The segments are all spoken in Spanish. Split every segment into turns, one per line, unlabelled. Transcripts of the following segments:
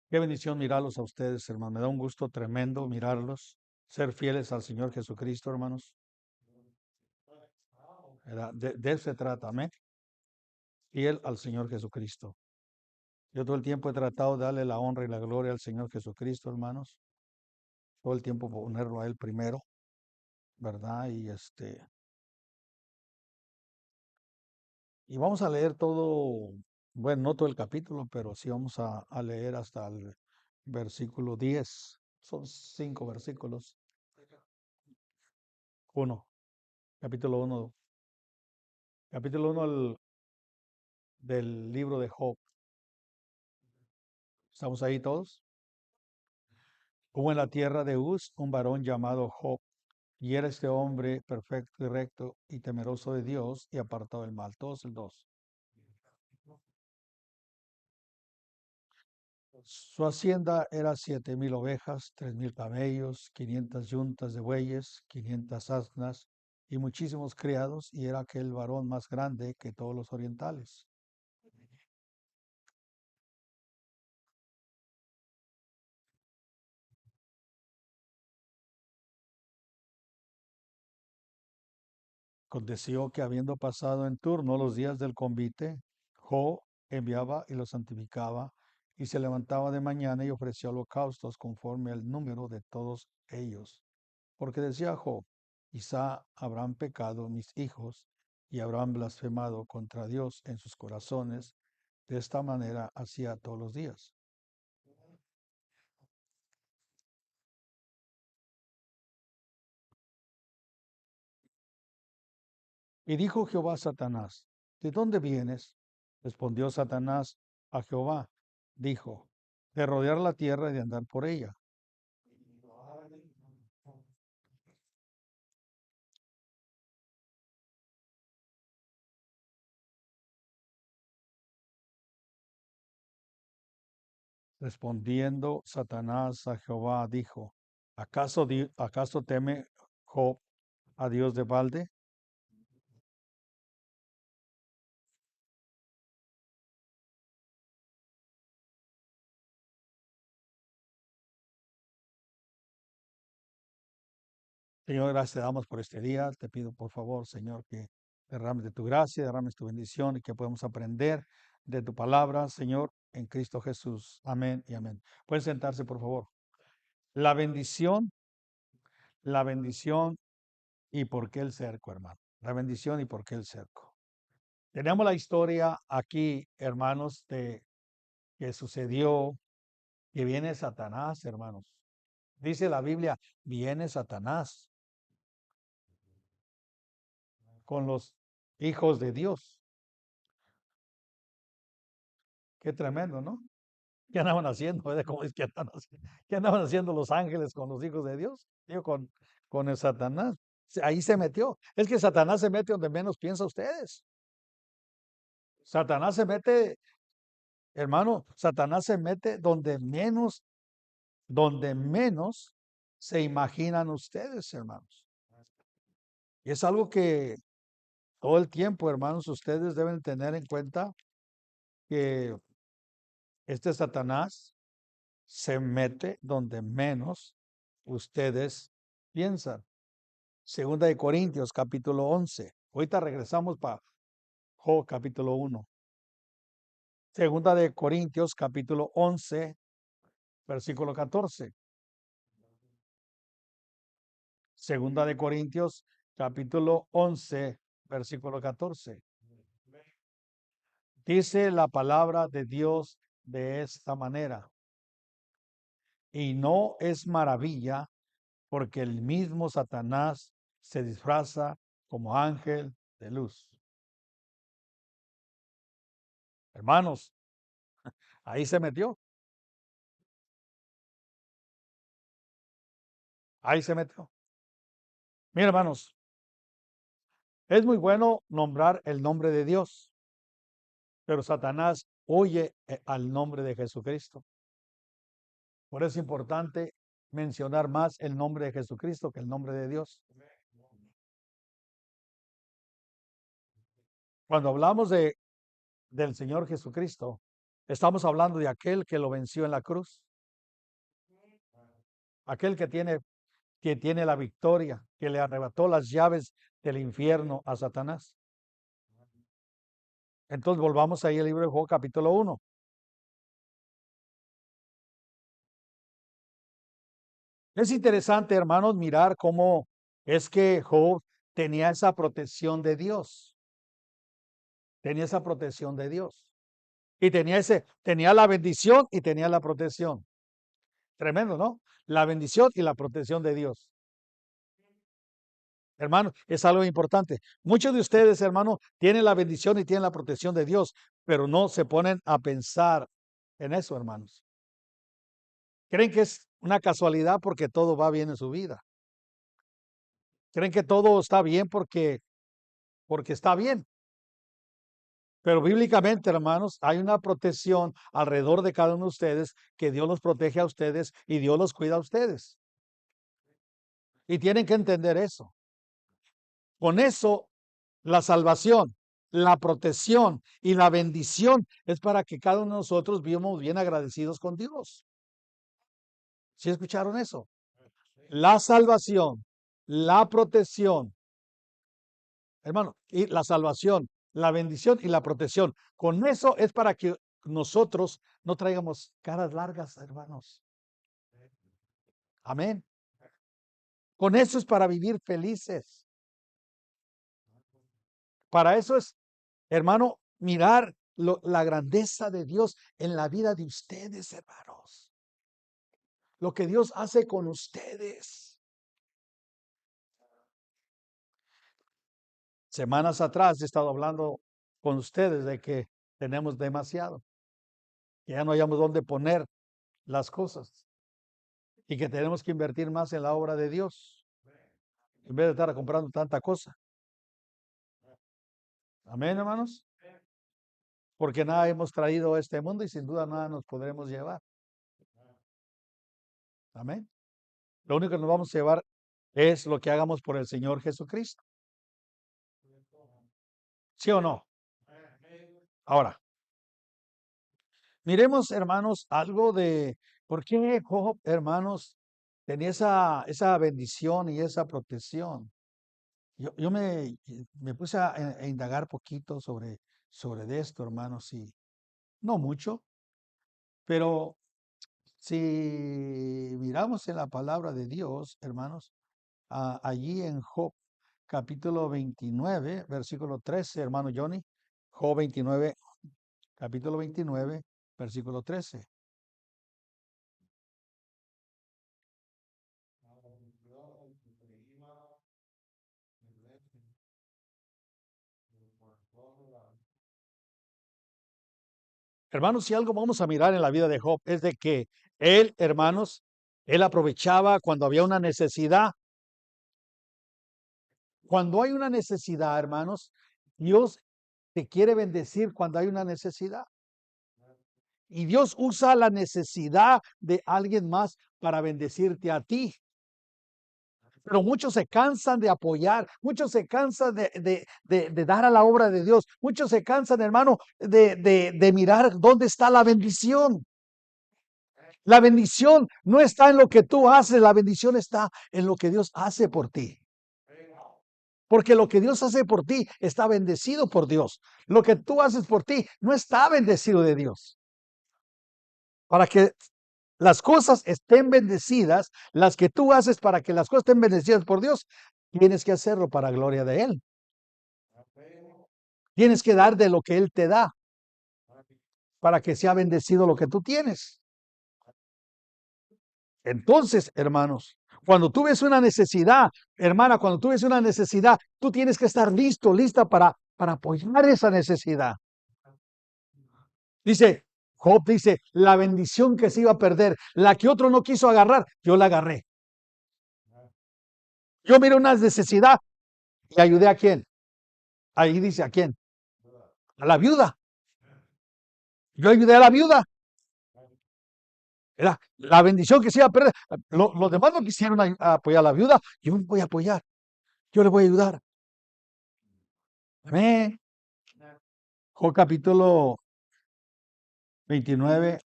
Qué bendición mirarlos a ustedes, hermano. Me da un gusto tremendo mirarlos, ser fieles al Señor Jesucristo, hermanos. ¿Verdad? De eso se trata, amén. Fiel al Señor Jesucristo. Yo todo el tiempo he tratado de darle la honra y la gloria al Señor Jesucristo, hermanos. Todo el tiempo ponerlo a Él primero, ¿verdad? Y vamos a leer todo, bueno, no todo el capítulo, pero sí vamos a leer hasta el versículo 10. Son 5 versículos. Uno, capítulo uno, capítulo uno del libro de Job. ¿Estamos ahí todos? Hubo en la tierra de Uz un varón llamado Job, y era este hombre perfecto y recto y temeroso de Dios y apartado del mal. Todos el dos. Su hacienda era 7,000 ovejas, 3,000 camellos, 500 yuntas de bueyes, 500 asnas y muchísimos criados, y era aquel varón más grande que todos los orientales. Aconteció que habiendo pasado en turno los días del convite, Jo enviaba y los santificaba, y se levantaba de mañana y ofrecía holocaustos conforme al número de todos ellos. Porque decía Jo, quizá habrán pecado mis hijos y habrán blasfemado contra Dios en sus corazones. De esta manera hacía todos los días. Y dijo Jehová a Satanás, ¿de dónde vienes? Respondió Satanás a Jehová, dijo, de rodear la tierra y de andar por ella. Respondiendo Satanás a Jehová, dijo, ¿acaso teme Job a Dios de balde? Señor, gracias te damos por este día. Te pido, por favor, Señor, que derrames de tu gracia, derrames tu bendición y que podamos aprender de tu palabra, Señor, en Cristo Jesús. Amén y amén. Pueden sentarse, por favor. La bendición, la bendición y por qué el cerco, hermano. La bendición y por qué el cerco. Tenemos la historia aquí, hermanos, de que sucedió, que viene Satanás, hermanos. Dice la Biblia, viene Satanás con los hijos de Dios. Qué tremendo, ¿no? ¿Qué andaban haciendo? ¿Cómo es que ¿Qué andaban haciendo los ángeles con los hijos de Dios? Digo, con el Satanás. Ahí se metió. Es que Satanás se mete donde menos piensa ustedes. Satanás se mete, hermano, Satanás se mete donde menos se imaginan ustedes, hermanos. Y es algo que todo el tiempo, hermanos, ustedes deben tener en cuenta que este Satanás se mete donde menos ustedes piensan. Segunda de Corintios, capítulo 11. Ahorita regresamos para Job, capítulo 1. Segunda de Corintios, capítulo 11, versículo 14. Segunda de Corintios, capítulo 11, versículo 14. Dice la palabra de Dios de esta manera. Y no es maravilla porque el mismo Satanás se disfraza como ángel de luz. Hermanos, ahí se metió, ahí se metió. Mira, hermanos, es muy bueno nombrar el nombre de Dios, pero Satanás oye al nombre de Jesucristo. Por eso es importante mencionar más el nombre de Jesucristo que el nombre de Dios. Cuando hablamos del Señor Jesucristo, Estamos hablando de aquel que lo venció en la cruz, aquel que tiene la victoria, que le arrebató las llaves del infierno a Satanás. Entonces volvamos ahí al libro de Job capítulo 1. Es interesante, hermanos, mirar cómo es que Job tenía esa protección de Dios. Tenía esa protección de Dios. Y tenía la bendición y tenía la protección. Tremendo, ¿no? La bendición y la protección de Dios. Hermano, es algo importante. Muchos de ustedes, hermano, tienen la bendición y tienen la protección de Dios, pero no se ponen a pensar en eso, hermanos. Creen que es una casualidad porque todo va bien en su vida. Creen que todo está bien porque está bien. Pero bíblicamente, hermanos, hay una protección alrededor de cada uno de ustedes, que Dios los protege a ustedes y Dios los cuida a ustedes. Y tienen que entender eso. Con eso, la salvación, la protección y la bendición es para que cada uno de nosotros vivamos bien agradecidos con Dios. ¿Sí escucharon eso? La salvación, la protección, hermano, y la salvación, la bendición y la protección. Con eso es para que nosotros no traigamos caras largas, hermanos. Amén. Con eso es para vivir felices. Para eso es, hermano, mirar la grandeza de Dios en la vida de ustedes, hermanos. Lo que Dios hace con ustedes. Semanas atrás he estado hablando con ustedes de que tenemos demasiado, que ya no hayamos dónde poner las cosas y que tenemos que invertir más en la obra de Dios en vez de estar comprando tanta cosa. Amén, hermanos. Porque nada hemos traído a este mundo y sin duda nada nos podremos llevar. Amén. Lo único que nos vamos a llevar es lo que hagamos por el Señor Jesucristo. ¿Sí o no? Ahora, miremos, hermanos, algo de por qué Job, hermanos, tenía esa bendición y esa protección. Yo me puse a indagar poquito sobre de esto, hermanos, y no mucho, pero si miramos en la palabra de Dios, hermanos, allí en Job capítulo 29, versículo 13, hermano Johnny, Job 29, capítulo 29, versículo 13. Hermanos, si algo vamos a mirar en la vida de Job es de que él, hermanos, él aprovechaba cuando había una necesidad. Cuando hay una necesidad, hermanos, Dios te quiere bendecir cuando hay una necesidad. Y Dios usa la necesidad de alguien más para bendecirte a ti. Pero muchos se cansan de apoyar, muchos se cansan de dar a la obra de Dios, muchos se cansan, hermano, de mirar dónde está la bendición. La bendición no está en lo que tú haces, la bendición está en lo que Dios hace por ti. Porque lo que Dios hace por ti está bendecido por Dios. Lo que tú haces por ti no está bendecido de Dios. Para que las cosas estén bendecidas, las que tú haces para que las cosas estén bendecidas por Dios, tienes que hacerlo para gloria de Él. Tienes que dar de lo que Él te da para que sea bendecido lo que tú tienes. Entonces, hermanos, cuando tú ves una necesidad, hermana, cuando tú ves una necesidad, tú tienes que estar listo, lista para apoyar esa necesidad. Dice, Job dice, la bendición que se iba a perder, la que otro no quiso agarrar, yo la agarré. Yo miré una necesidad y ayudé a quién. Ahí dice, ¿a quién? A la viuda. Yo ayudé a la viuda. Era la bendición que se iba a perder. Los demás no quisieron apoyar a la viuda. Yo me voy a apoyar. Yo le voy a ayudar. Amén. Job capítulo 29,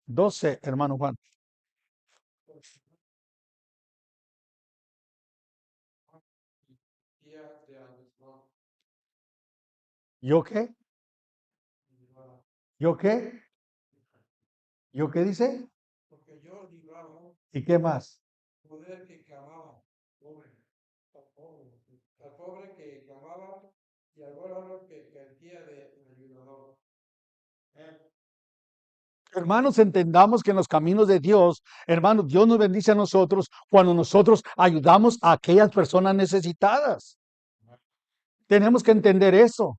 12, hermano Juan. ¿Yo qué? ¿Yo qué? ¿Yo qué dice? ¿Y qué más? Hermanos, entendamos que en los caminos de Dios, hermanos, Dios nos bendice a nosotros cuando nosotros ayudamos a aquellas personas necesitadas. Tenemos que entender eso.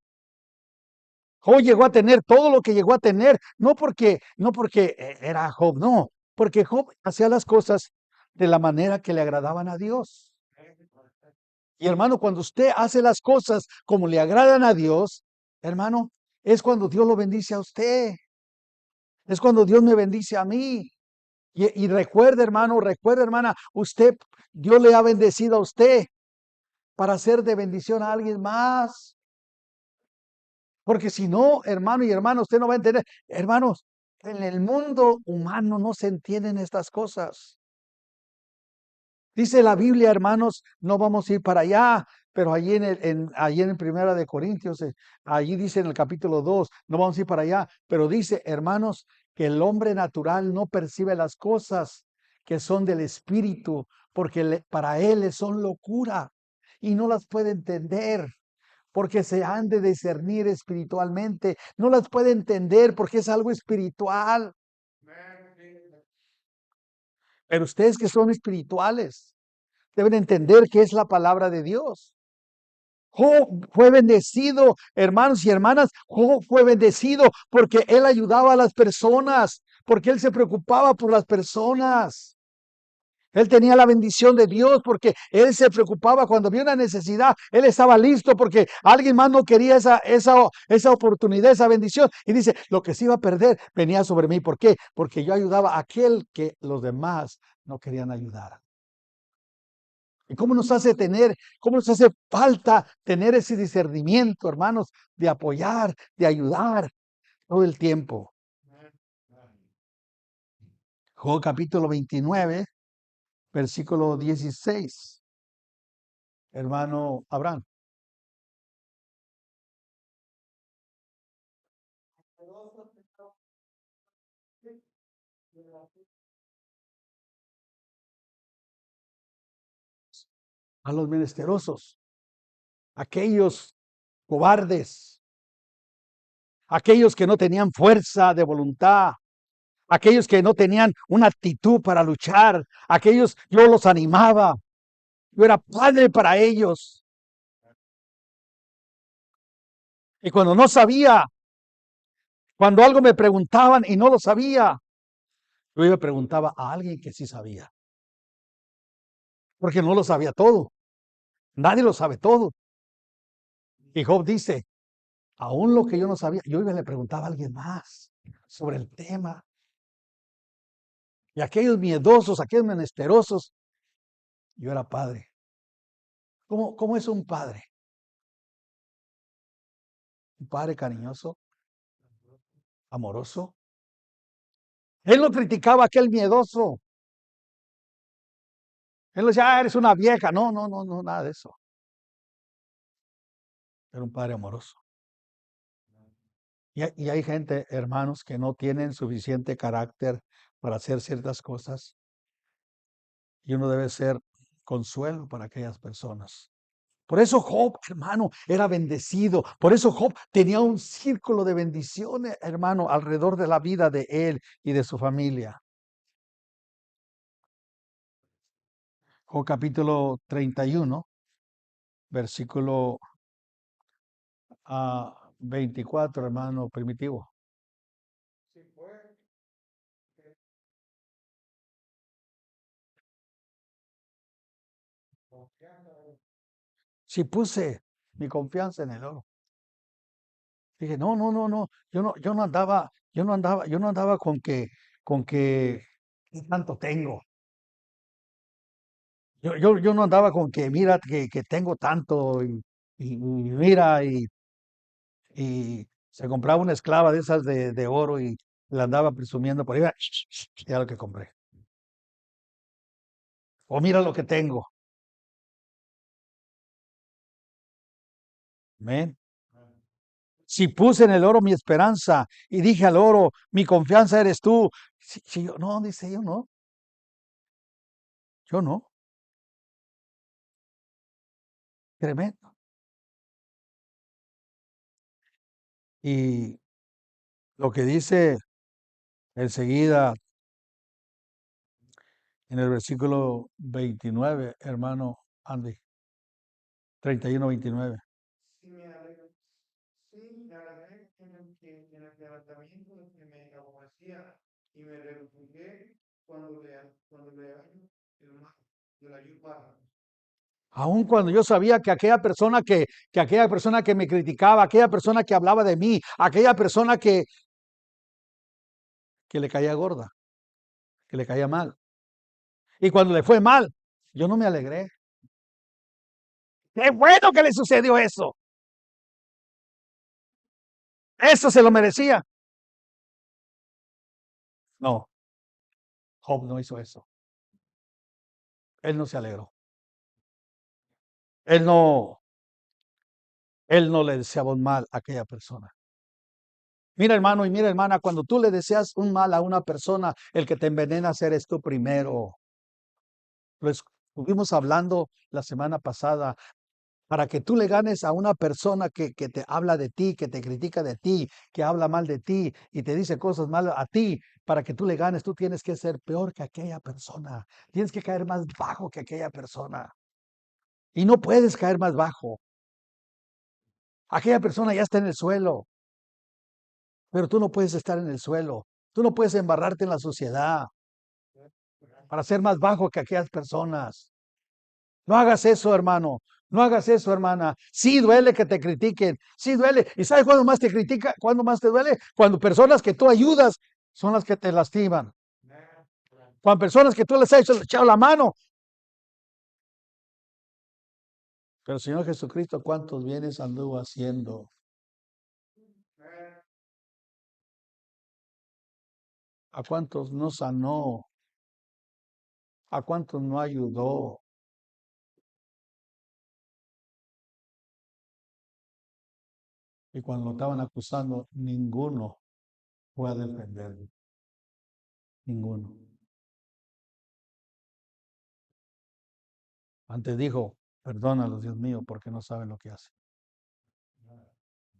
Job llegó a tener todo lo que llegó a tener, no porque era Job, no, porque Job hacía las cosas de la manera que le agradaban a Dios. Y hermano, cuando usted hace las cosas como le agradan a Dios, hermano, es cuando Dios lo bendice a usted. Es cuando Dios me bendice a mí. Y recuerde, hermano, recuerde, hermana, usted, Dios le ha bendecido a usted para hacer de bendición a alguien más. Porque si no, hermano y hermana, usted no va a entender. Hermanos, en el mundo humano no se entienden estas cosas. Dice la Biblia, hermanos, no vamos a ir para allá, pero allí en Primera de Corintios, allí dice en el capítulo 2, no vamos a ir para allá, pero dice, hermanos, que el hombre natural no percibe las cosas que son del Espíritu, porque para él son locura y no las puede entender, porque se han de discernir espiritualmente, no las puede entender porque es algo espiritual. Pero ustedes que son espirituales, deben entender que es la palabra de Dios. Job fue bendecido, hermanos y hermanas. Job fue bendecido porque él ayudaba a las personas, porque él se preocupaba por las personas. Él tenía la bendición de Dios porque él se preocupaba cuando había una necesidad. Él estaba listo porque alguien más no quería esa oportunidad, esa bendición. Y dice, lo que se iba a perder venía sobre mí. ¿Por qué? Porque yo ayudaba a aquel que los demás no querían ayudar. ¿Y cómo nos hace falta tener ese discernimiento, hermanos, de apoyar, de ayudar todo el tiempo? Job capítulo 29, versículo 16. Hermano Abraham. A los menesterosos, aquellos cobardes, aquellos que no tenían fuerza de voluntad, aquellos que no tenían una actitud para luchar, aquellos yo los animaba, yo era padre para ellos. Y cuando no sabía, cuando algo me preguntaban y no lo sabía, yo le preguntaba a alguien que sí sabía, porque no lo sabía todo. Nadie lo sabe todo. Y Job dice, aún lo que yo no sabía, yo iba y le preguntaba a alguien más sobre el tema. Y aquellos miedosos, aquellos menesterosos, yo era padre. ¿Cómo es un padre? Un padre cariñoso, amoroso. Él no criticaba a aquel miedoso. Él no decía, eres una vieja. No, no, no, no, nada de eso. Era un padre amoroso. Y hay gente, hermanos, que no tienen suficiente carácter para hacer ciertas cosas. Y uno debe ser consuelo para aquellas personas. Por eso Job, hermano, era bendecido. Por eso Job tenía un círculo de bendiciones, hermano, alrededor de la vida de él y de su familia. Job capítulo 31, versículo 24, hermano primitivo. Si puse mi confianza en el oro. Dije, no, no, no, no, yo no andaba con que, ¿qué tanto tengo? Yo no andaba con que, mira, que tengo tanto y mira, y se compraba una esclava de esas de oro Le andaba presumiendo por ahí, "Mira, ya lo que compré. O mira lo que tengo. Amén. Si puse en el oro mi esperanza y dije al oro, mi confianza eres tú. Si yo, no, dice yo no, yo no. Tremendo. Y lo que dice enseguida en el versículo 29, hermano Andy, 31-29.
Sí me alegré, sí me alegré en el quebrantamiento del que me aborrecía y me refugié cuando le hallo el mal de la yuca.
Aun cuando yo sabía que aquella persona que me criticaba, aquella persona que hablaba de mí, aquella persona que le caía gorda, que le caía mal. Y cuando le fue mal, yo no me alegré. Qué bueno que le sucedió eso. Eso se lo merecía. No, Job no hizo eso. Él no se alegró. Él no, él no le deseaba un mal a aquella persona. Mira, hermano, y mira, hermana, cuando tú le deseas un mal a una persona, el que te envenena eres tú primero. Lo estuvimos hablando la semana pasada. Para que tú le ganes a una persona que te habla de ti, que te critica de ti, que habla mal de ti y te dice cosas malas a ti, para que tú le ganes, tú tienes que ser peor que aquella persona. Tienes que caer más bajo que aquella persona. Y no puedes caer más bajo. Aquella persona ya está en el suelo, pero tú no puedes estar en el suelo. Tú no puedes embarrarte en la sociedad para ser más bajo que aquellas personas. No hagas eso, hermano. No hagas eso, hermana. Sí duele que te critiquen. Sí duele. ¿Y sabes cuándo más te critica? ¿Cuándo más te duele? Cuando personas que tú ayudas son las que te lastiman. Cuando personas que tú les has echado la mano. Pero el Señor Jesucristo, ¿cuántos bienes anduvo haciendo? ¿A cuántos no sanó? ¿A cuántos no ayudó? Y cuando lo estaban acusando, ninguno fue a defenderlo. Ninguno. Antes dijo, perdónalos, Dios mío, porque no saben lo que hacen.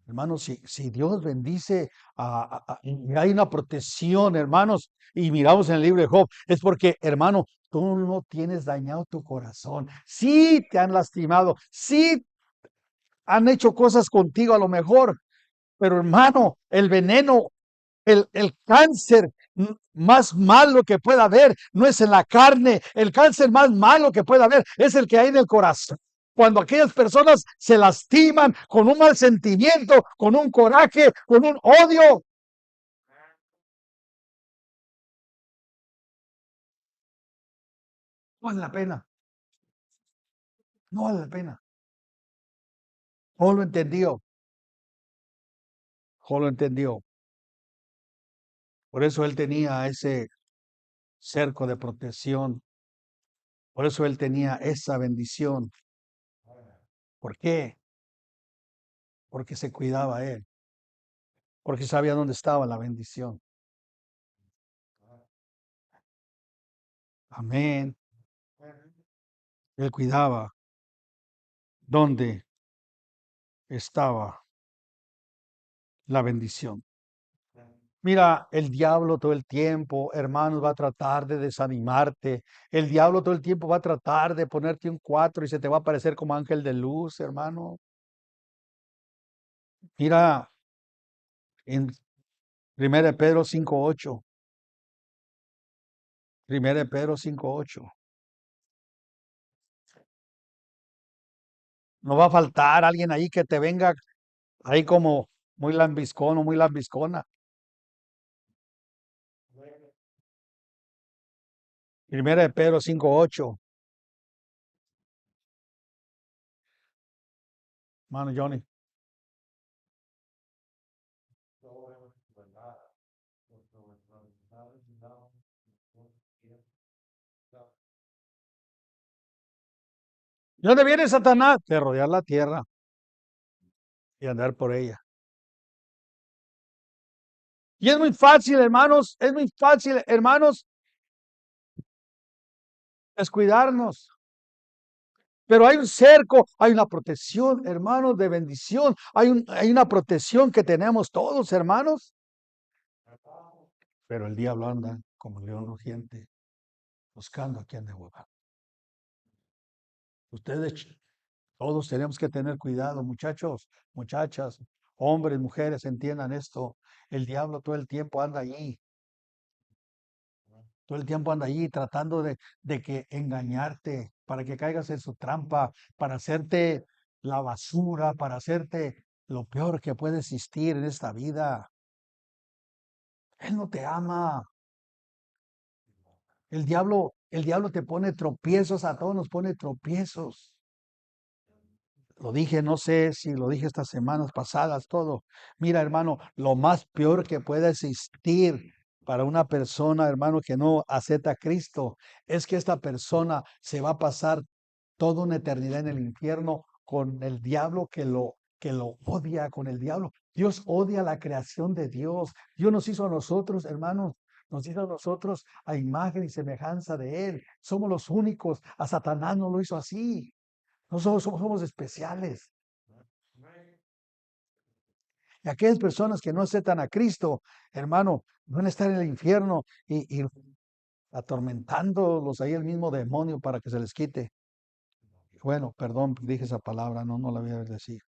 Hermanos, si Dios bendice, y hay una protección, hermanos, y miramos en el libro de Job, es porque, hermano, tú no tienes dañado tu corazón. Sí te han lastimado, sí han hecho cosas contigo a lo mejor, pero hermano, el veneno, el cáncer más malo que pueda haber no es en la carne, el cáncer más malo que pueda haber es el que hay en el corazón. Cuando aquellas personas se lastiman con un mal sentimiento, con un coraje, con un odio, no vale la pena, no vale la pena. Job lo entendió, Job lo entendió. Por eso él tenía ese cerco de protección, por eso él tenía esa bendición. ¿Por qué? Porque se cuidaba él, porque sabía dónde estaba la bendición. Amén. Él cuidaba dónde estaba la bendición. Mira, el diablo todo el tiempo, hermanos, va a tratar de desanimarte. El diablo todo el tiempo va a tratar de ponerte un 4 y se te va a aparecer como ángel de luz, hermano. Mira, en 1 Pedro 5:8. 1 Pedro 5:8. No va a faltar alguien ahí que te venga ahí como muy lambiscón o muy lambiscona. 1 Pedro 5:8. Mano Johnny. ¿De dónde viene Satanás? De rodear la tierra y andar por ella. Y es muy fácil, hermanos, descuidarnos. Pero hay un cerco, hay una protección, hermanos, de bendición. Hay una protección que tenemos todos, hermanos. Pero el diablo anda como león rugiente, buscando a quien devorar. Ustedes, todos tenemos que tener cuidado, muchachos, muchachas, hombres, mujeres, entiendan esto. El diablo todo el tiempo anda allí. Todo el tiempo anda allí tratando de que engañarte, para que caigas en su trampa, para hacerte la basura, para hacerte lo peor que puede existir en esta vida. Él no te ama. El diablo te pone tropiezos, a todos nos pone tropiezos. Lo dije, no sé si lo dije estas semanas pasadas, todo. Mira, hermano, lo más peor que puede existir para una persona, hermano, que no acepta a Cristo, es que esta persona se va a pasar toda una eternidad en el infierno con el diablo que lo odia, con el diablo. Dios odia la creación de Dios. Dios nos hizo a nosotros, hermanos. Nos hizo a nosotros a imagen y semejanza de Él. Somos los únicos. A Satanás no lo hizo así. Nosotros somos especiales. Y aquellas personas que no aceptan a Cristo, hermano, van a estar en el infierno y atormentándolos ahí el mismo demonio para que se les quite. Bueno, perdón, dije esa palabra, no la voy a decir.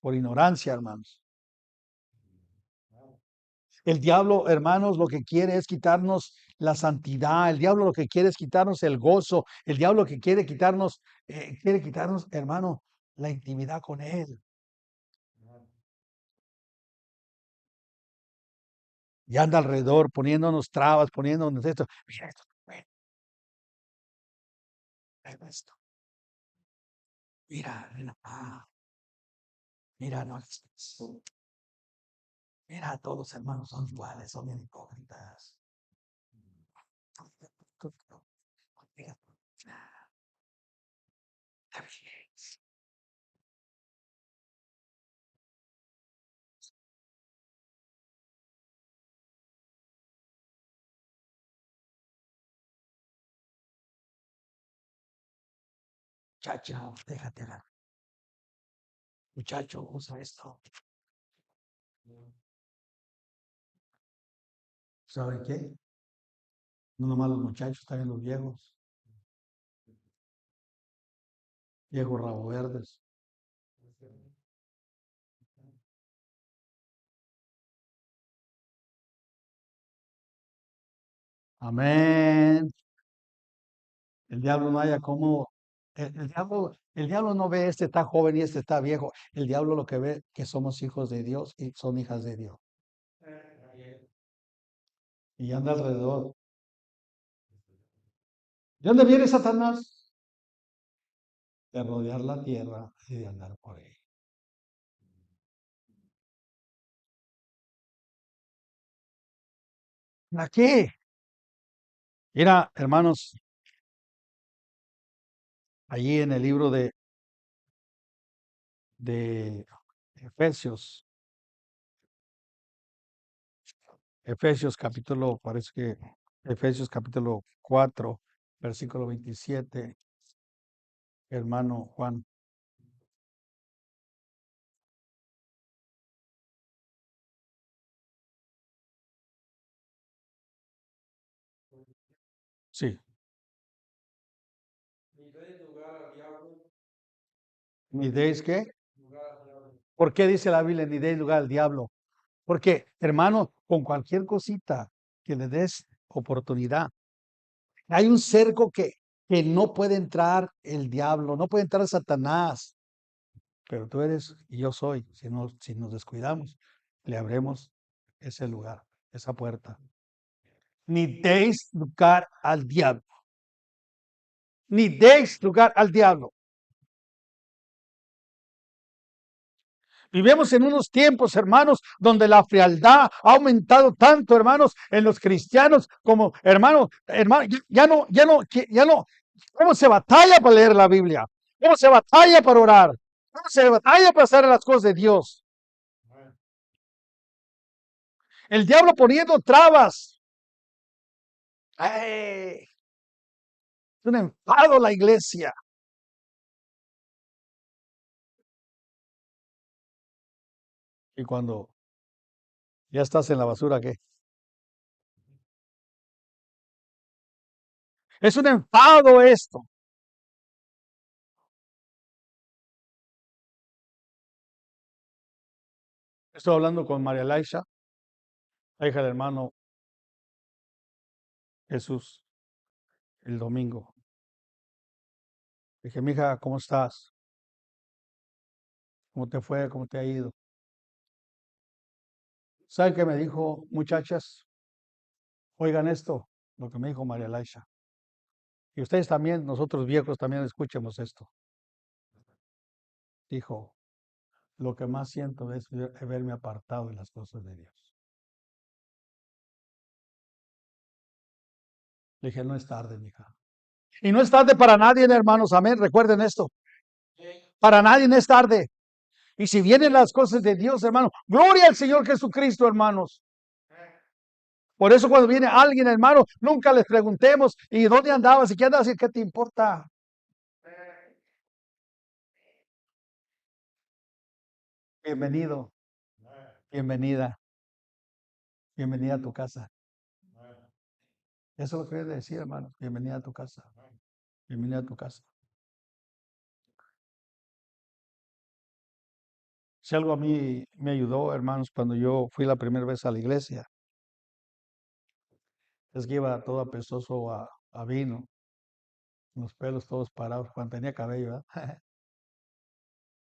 Por ignorancia, hermanos. El diablo, hermanos, lo que quiere es quitarnos la santidad. El diablo lo que quiere es quitarnos el gozo. El diablo lo que quiere quitarnos, hermano, la intimidad con Él. Y anda alrededor poniéndonos trabas, poniéndonos esto. Mira esto, mira esto. Mira, mira, no, mira, todos los hermanos son iguales, son bien hipócritas. Muchacha, déjate la. Muchacho, usa esto. ¿Saben qué? No nomás los muchachos, también los viejos. Viejos rabo verdes. Amén. El diablo no haya como. El diablo no ve este está joven y este está viejo. El diablo lo que ve que somos hijos de Dios y son hijas de Dios. Y anda alrededor. ¿De dónde viene Satanás? De rodear la tierra y de andar por ahí. ¿Para qué? Mira, hermanos, allí en el libro de Efesios, parece que Efesios capítulo 4, versículo 27, hermano Juan. Sí. ¿Ni deis qué? ¿Por qué dice la Biblia ni deis lugar al diablo? Porque, hermano, con cualquier cosita que le des oportunidad, hay un cerco que no puede entrar el diablo, no puede entrar Satanás, pero tú eres y yo soy. Si nos descuidamos, le abremos ese lugar, esa puerta. Ni deis lugar al diablo. Ni deis lugar al diablo. Vivimos en unos tiempos, hermanos, donde la frialdad ha aumentado tanto, hermanos, en los cristianos como, hermano, ya no, ¿cómo se batalla para leer la Biblia? ¿Cómo se batalla para orar? ¿Cómo se batalla para hacer las cosas de Dios? El diablo poniendo trabas. ¡Ay! Es un enfado la iglesia. Y cuando ya estás en la basura, ¿qué? Es un enfado esto. Estoy hablando con María Laisha, la hija del hermano Jesús, el domingo. Dije, mija, ¿cómo estás? ¿Cómo te fue? ¿Cómo te ha ido? ¿Saben qué me dijo, muchachas? Oigan esto, lo que me dijo María Laisha. Y ustedes también, nosotros viejos también escuchemos esto. Dijo, lo que más siento es verme apartado de las cosas de Dios. Le dije, no es tarde, mija. Y no es tarde para nadie, hermanos, amén. Recuerden esto. Para nadie es tarde. Y si vienen las cosas de Dios, hermano, gloria al Señor Jesucristo, hermanos. Por eso cuando viene alguien, hermano, nunca les preguntemos, ¿y dónde andabas? ¿Y qué andabas? ¿Y qué te importa? Bienvenido, bienvenida, bienvenida a tu casa. Eso es lo que debe decir, hermano. Bienvenida a tu casa. Bienvenida a tu casa. Si algo a mí me ayudó, hermanos, cuando yo fui la primera vez a la iglesia, es que iba todo apestoso a vino, los pelos todos parados, cuando tenía cabello, ¿verdad?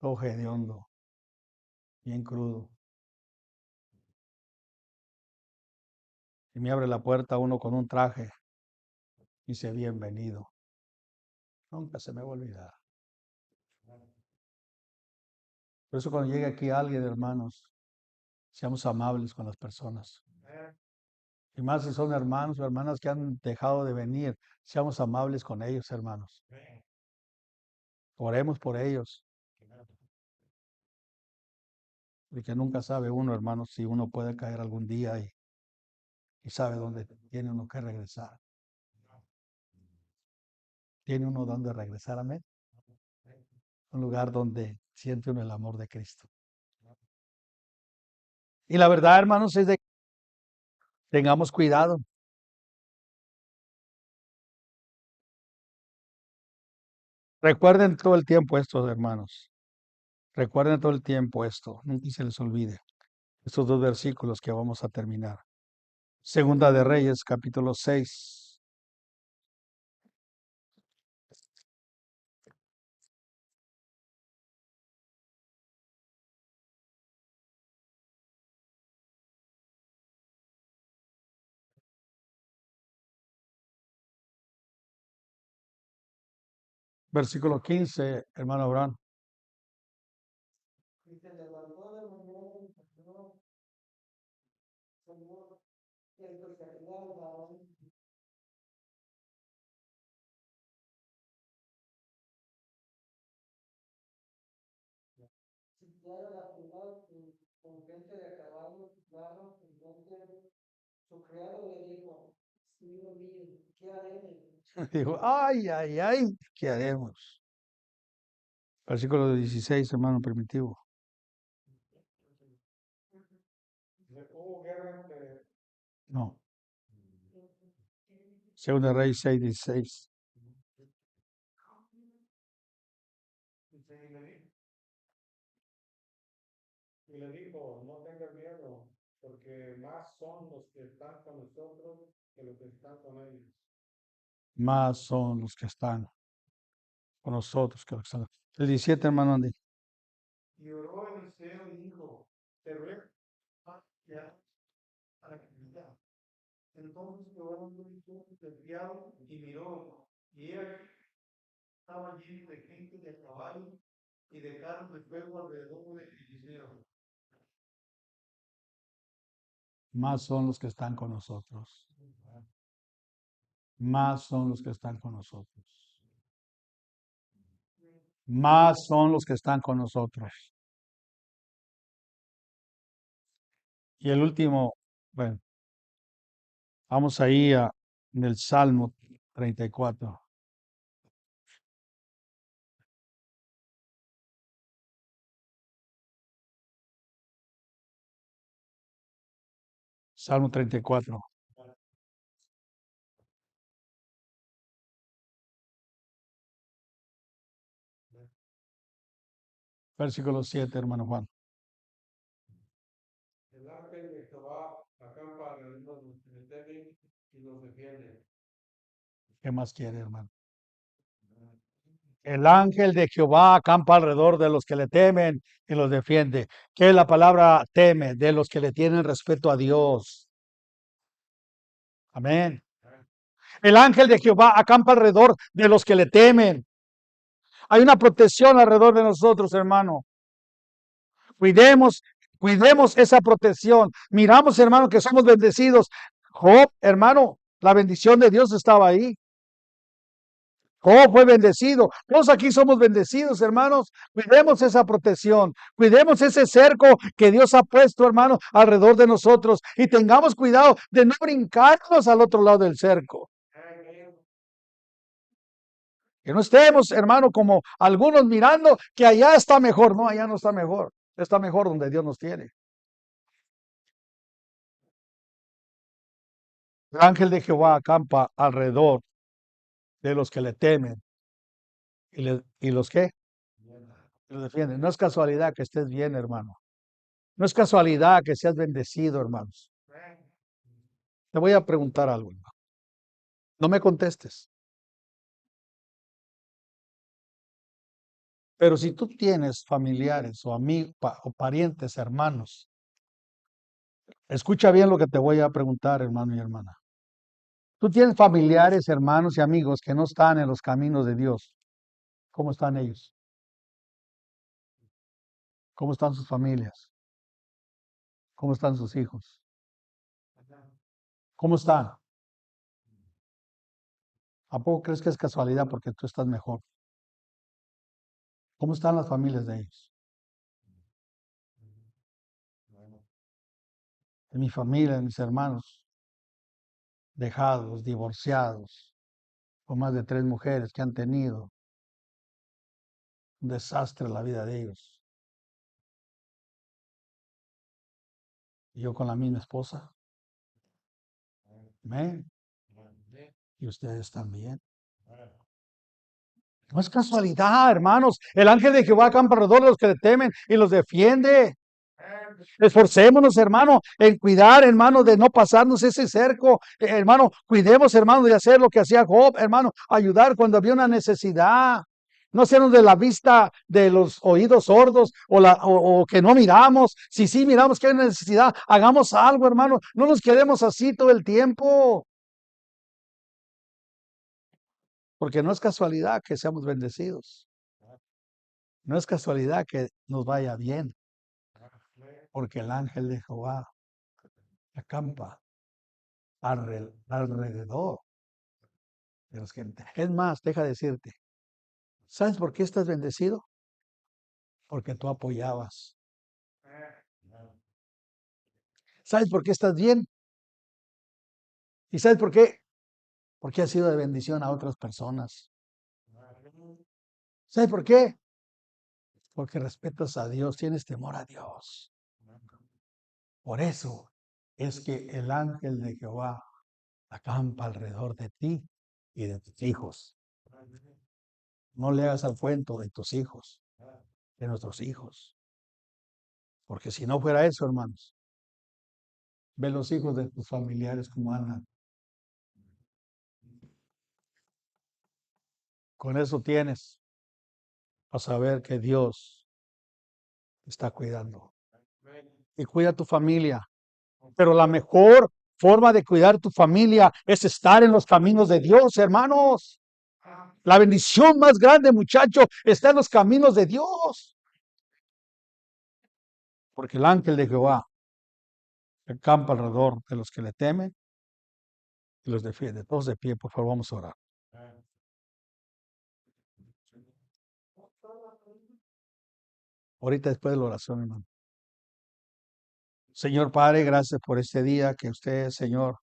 Todo hediondo, bien crudo. Y me abre la puerta uno con un traje y dice, bienvenido. Nunca se me va a olvidar. Por eso cuando llegue aquí alguien, hermanos, seamos amables con las personas. Y más si son hermanos o hermanas que han dejado de venir, seamos amables con ellos, hermanos. Oremos por ellos. Porque nunca sabe uno, hermanos, si uno puede caer algún día y sabe dónde tiene uno que regresar. Tiene uno dónde regresar, amén. Un lugar donde siente uno el amor de Cristo. Y la verdad, hermanos, es de que tengamos cuidado. Recuerden todo el tiempo esto, hermanos. Recuerden todo el tiempo esto. Nunca se les olvide. Estos dos versículos que vamos a terminar. Segunda de Reyes, capítulo 6. Versículo 15, hermano Abraham.
Y se levantó de mañana y salió, Señor, el que salía al varón, sitiaron la ciudad con gente de caballos, carros y gente. Su criado le dijo, Señor mío, ¿qué haremos?
Dijo, ay, ay, ay, ¿qué haremos? Versículo 16, hermano primitivo.
Hubo guerra entre
No. Segunda de Reyes 6, 16.
y le dijo, no tengas miedo, porque más son los que están con nosotros que los que están con ellos.
Más son los que están con nosotros que los que están. El 17, hermano Andy.
Y oró Eliseo y dijo, te ruego ya a la comunidad. Entonces Jehová hizo desviado y miró, y he aquí estaba lleno de gente de caballo y de carros de fuego alrededor de Eliseo.
Más son los que están con nosotros. Más son los que están con nosotros. Más son los que están con nosotros. Y el último, bueno, vamos ahí en el Salmo 34. Salmo 34. Versículo 7, hermano Juan.
El ángel de Jehová acampa alrededor de los que le temen y los defiende.
¿Qué más quiere, hermano? El ángel de Jehová acampa alrededor de los que le temen y los defiende. ¿Qué es la palabra teme? De los que le tienen respeto a Dios. Amén. El ángel de Jehová acampa alrededor de los que le temen. Hay una protección alrededor de nosotros, hermano. Cuidemos, cuidemos esa protección. Miramos, hermano, que somos bendecidos. Job, hermano, la bendición de Dios estaba ahí. Job fue bendecido. Todos aquí somos bendecidos, hermanos. Cuidemos esa protección. Cuidemos ese cerco que Dios ha puesto, hermano, alrededor de nosotros. Y tengamos cuidado de no brincarnos al otro lado del cerco. Que no estemos, hermano, como algunos mirando que allá está mejor. No, allá no está mejor. Está mejor donde Dios nos tiene. El ángel de Jehová acampa alrededor de los que le temen y los que los defienden. No es casualidad que estés bien, hermano. No es casualidad que seas bendecido, hermanos. Te voy a preguntar algo, hermano. No me contestes. Pero si tú tienes familiares o amigos o parientes, hermanos, escucha bien lo que te voy a preguntar, hermano y hermana. Tú tienes familiares, hermanos y amigos que no están en los caminos de Dios. ¿Cómo están ellos? ¿Cómo están sus familias? ¿Cómo están sus hijos? ¿Cómo están? ¿A poco crees que es casualidad porque tú estás mejor? ¿Cómo están las familias de ellos? En mi familia, en mis hermanos, dejados, divorciados, con más de 3 mujeres que han tenido. Un desastre la vida de ellos. Y yo con la misma esposa. Amén. Y ustedes también. No es casualidad, hermanos. El ángel de Jehová acampa alrededor de los que le temen y los defiende. Esforcémonos, hermano, en cuidar, hermano, de no pasarnos ese cerco. Hermano, cuidemos, hermano, de hacer lo que hacía Job, hermano, ayudar cuando había una necesidad. No seamos de la vista de los oídos sordos o que no miramos. Si sí miramos que hay necesidad, hagamos algo, hermano. No nos quedemos así todo el tiempo. Porque no es casualidad que seamos bendecidos. No es casualidad que nos vaya bien. Porque el ángel de Jehová acampa alrededor de los que... Es más, deja decirte, ¿sabes por qué estás bendecido? Porque tú apoyabas. ¿Sabes por qué estás bien? ¿Y sabes por qué? Porque has sido de bendición a otras personas. ¿Sabes por qué? Porque respetas a Dios, tienes temor a Dios. Por eso es que el ángel de Jehová acampa alrededor de ti y de tus hijos. No le hagas al cuento de tus hijos, de nuestros hijos. Porque si no fuera eso, hermanos, ve los hijos de tus familiares como andan. Con eso tienes a saber que Dios te está cuidando. Y cuida a tu familia. Pero la mejor forma de cuidar tu familia es estar en los caminos de Dios, hermanos. La bendición más grande, muchacho, está en los caminos de Dios. Porque el ángel de Jehová acampa alrededor de los que le temen y los defiende. Todos de pie, por favor, vamos a orar. Ahorita después de la oración, hermano. Señor Padre, gracias por este día que usted, Señor,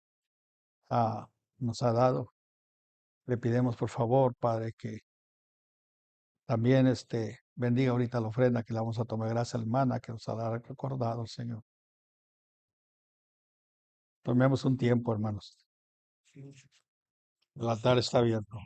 nos ha dado. Le pidemos, por favor, Padre, que también bendiga ahorita la ofrenda que le vamos a tomar. Gracias, hermana, que nos ha recordado, Señor. Tomemos un tiempo, hermanos. El altar está abierto.